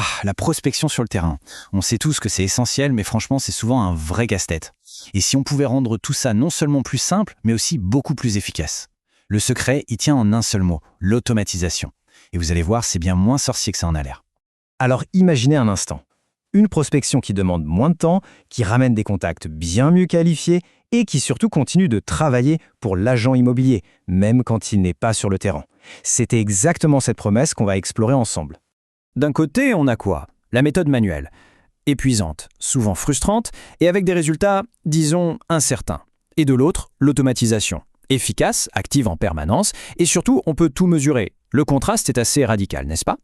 Ah, la prospection sur le terrain. On sait tous que c'est essentiel, mais franchement, c'est souvent un vrai casse-tête. Et si on pouvait rendre tout ça non seulement plus simple, mais aussi beaucoup plus efficace? Le secret, il tient en un seul mot, l'automatisation. Et vous allez voir, c'est bien moins sorcier que ça en a l'air. Alors imaginez un instant. Une prospection qui demande moins de temps, qui ramène des contacts bien mieux qualifiés et qui surtout continue de travailler pour l'agent immobilier, même quand il n'est pas sur le terrain. C'était exactement cette promesse qu'on va explorer ensemble. D'un côté, on a quoi? La méthode manuelle. Épuisante, souvent frustrante, et avec des résultats, disons, incertains. Et de l'autre, l'automatisation. Efficace, active en permanence, et surtout, on peut tout mesurer. Le contraste est assez radical, n'est-ce pas?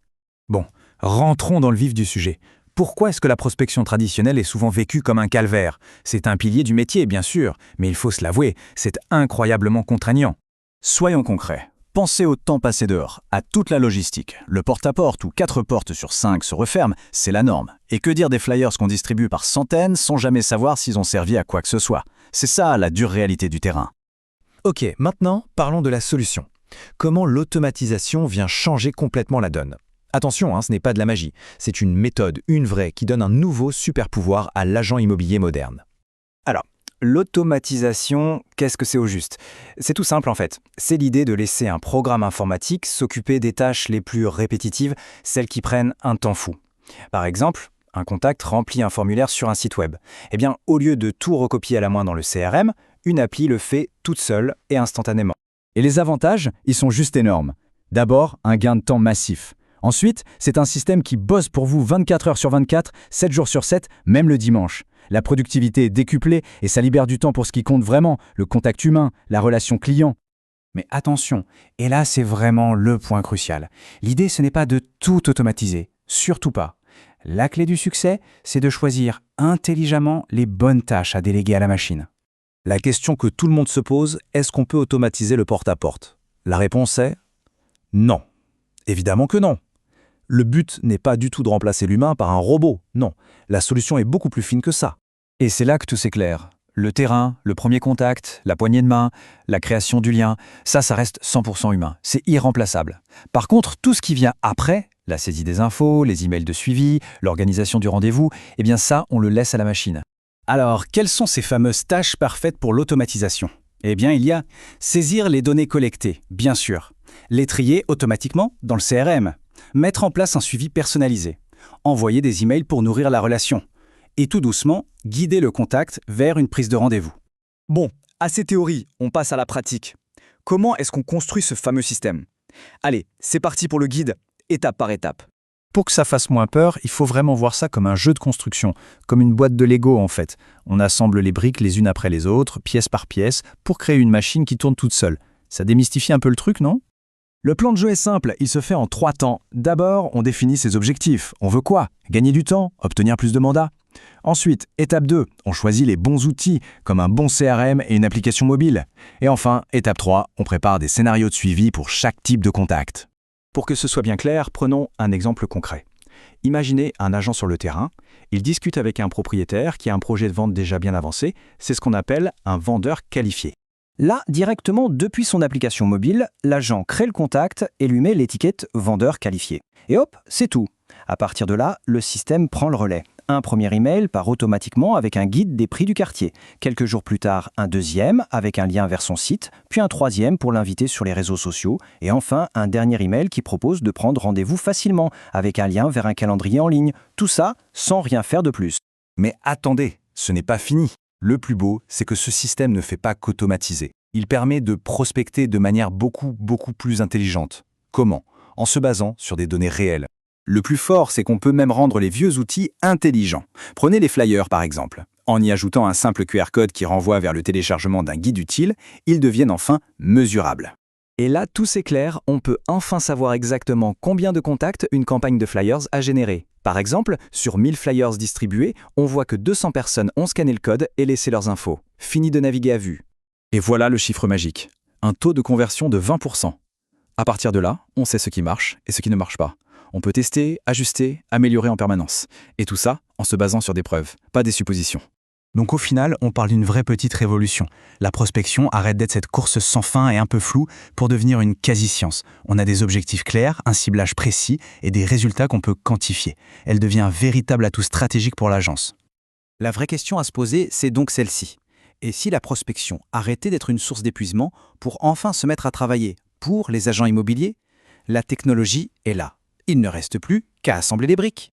Bon, rentrons dans le vif du sujet. Pourquoi est-ce que la prospection traditionnelle est souvent vécue comme un calvaire? C'est un pilier du métier, bien sûr, mais il faut se l'avouer, c'est incroyablement contraignant. Soyons concrets. Pensez au temps passé dehors, à toute la logistique. Le porte-à-porte où 4 portes sur 5 se referment, c'est la norme. Et que dire des flyers qu'on distribue par centaines sans jamais savoir s'ils ont servi à quoi que ce soit? C'est ça la dure réalité du terrain. Ok, maintenant parlons de la solution. Comment l'automatisation vient changer complètement la donne? Attention, ce n'est pas de la magie. C'est une méthode, une vraie, qui donne un nouveau super pouvoir à l'agent immobilier moderne. Alors, l'automatisation, qu'est-ce que c'est au juste? C'est tout simple en fait. C'est l'idée de laisser un programme informatique s'occuper des tâches les plus répétitives, celles qui prennent un temps fou. Par exemple, un contact remplit un formulaire sur un site web. Eh bien, au lieu de tout recopier à la main dans le CRM, une appli le fait toute seule et instantanément. Et les avantages, ils sont juste énormes. D'abord, un gain de temps massif. Ensuite, c'est un système qui bosse pour vous 24 heures sur 24, 7 jours sur 7, même le dimanche. La productivité est décuplée et ça libère du temps pour ce qui compte vraiment, le contact humain, la relation client. Mais attention, et là c'est vraiment le point crucial. L'idée ce n'est pas de tout automatiser, surtout pas. La clé du succès, c'est de choisir intelligemment les bonnes tâches à déléguer à la machine. La question que tout le monde se pose, est-ce qu'on peut automatiser le porte-à-porte? La réponse est non. Évidemment que non. Le but n'est pas du tout de remplacer l'humain par un robot, non. La solution est beaucoup plus fine que ça. Et c'est là que tout s'éclaire. Le terrain, le premier contact, la poignée de main, la création du lien, ça reste 100% humain. C'est irremplaçable. Par contre, tout ce qui vient après, la saisie des infos, les emails de suivi, l'organisation du rendez-vous, eh bien ça, on le laisse à la machine. Alors, quelles sont ces fameuses tâches parfaites pour l'automatisation? Eh bien, il y a saisir les données collectées, bien sûr. Les trier automatiquement dans le CRM. Mettre en place un suivi personnalisé. Envoyer des emails pour nourrir la relation. Et tout doucement, guider le contact vers une prise de rendez-vous. Bon, assez théorie, on passe à la pratique. Comment est-ce qu'on construit ce fameux système? Allez, c'est parti pour le guide, étape par étape. Pour que ça fasse moins peur, il faut vraiment voir ça comme un jeu de construction, comme une boîte de Lego en fait. On assemble les briques les unes après les autres, pièce par pièce, pour créer une machine qui tourne toute seule. Ça démystifie un peu le truc, non? Le plan de jeu est simple, il se fait en 3 temps. D'abord, on définit ses objectifs. On veut quoi? Gagner du temps, obtenir plus de mandats. Ensuite, étape 2, on choisit les bons outils, comme un bon CRM et une application mobile. Et enfin, étape 3, on prépare des scénarios de suivi pour chaque type de contact. Pour que ce soit bien clair, prenons un exemple concret. Imaginez un agent sur le terrain, il discute avec un propriétaire qui a un projet de vente déjà bien avancé, c'est ce qu'on appelle un vendeur qualifié. Là, directement depuis son application mobile, l'agent crée le contact et lui met l'étiquette « vendeur qualifié ». Et hop, c'est tout. À partir de là, le système prend le relais. Un premier email part automatiquement avec un guide des prix du quartier. Quelques jours plus tard, un deuxième avec un lien vers son site, puis un troisième pour l'inviter sur les réseaux sociaux, et enfin un dernier email qui propose de prendre rendez-vous facilement avec un lien vers un calendrier en ligne. Tout ça sans rien faire de plus. Mais attendez, ce n'est pas fini. Le plus beau, c'est que ce système ne fait pas qu'automatiser. Il permet de prospecter de manière beaucoup plus intelligente. Comment? En se basant sur des données réelles. Le plus fort, c'est qu'on peut même rendre les vieux outils intelligents. Prenez les flyers par exemple. En y ajoutant un simple QR code qui renvoie vers le téléchargement d'un guide utile, ils deviennent enfin mesurables. Et là, tout s'éclaire, on peut enfin savoir exactement combien de contacts une campagne de flyers a généré. Par exemple, sur 1000 flyers distribués, on voit que 200 personnes ont scanné le code et laissé leurs infos. Fini de naviguer à vue. Et voilà le chiffre magique. Un taux de conversion de 20%. À partir de là, on sait ce qui marche et ce qui ne marche pas. On peut tester, ajuster, améliorer en permanence. Et tout ça en se basant sur des preuves, pas des suppositions. Donc au final, on parle d'une vraie petite révolution. La prospection arrête d'être cette course sans fin et un peu floue pour devenir une quasi-science. On a des objectifs clairs, un ciblage précis et des résultats qu'on peut quantifier. Elle devient un véritable atout stratégique pour l'agence. La vraie question à se poser, c'est donc celle-ci. Et si la prospection arrêtait d'être une source d'épuisement pour enfin se mettre à travailler pour les agents immobiliers? La technologie est là. Il ne reste plus qu'à assembler les briques.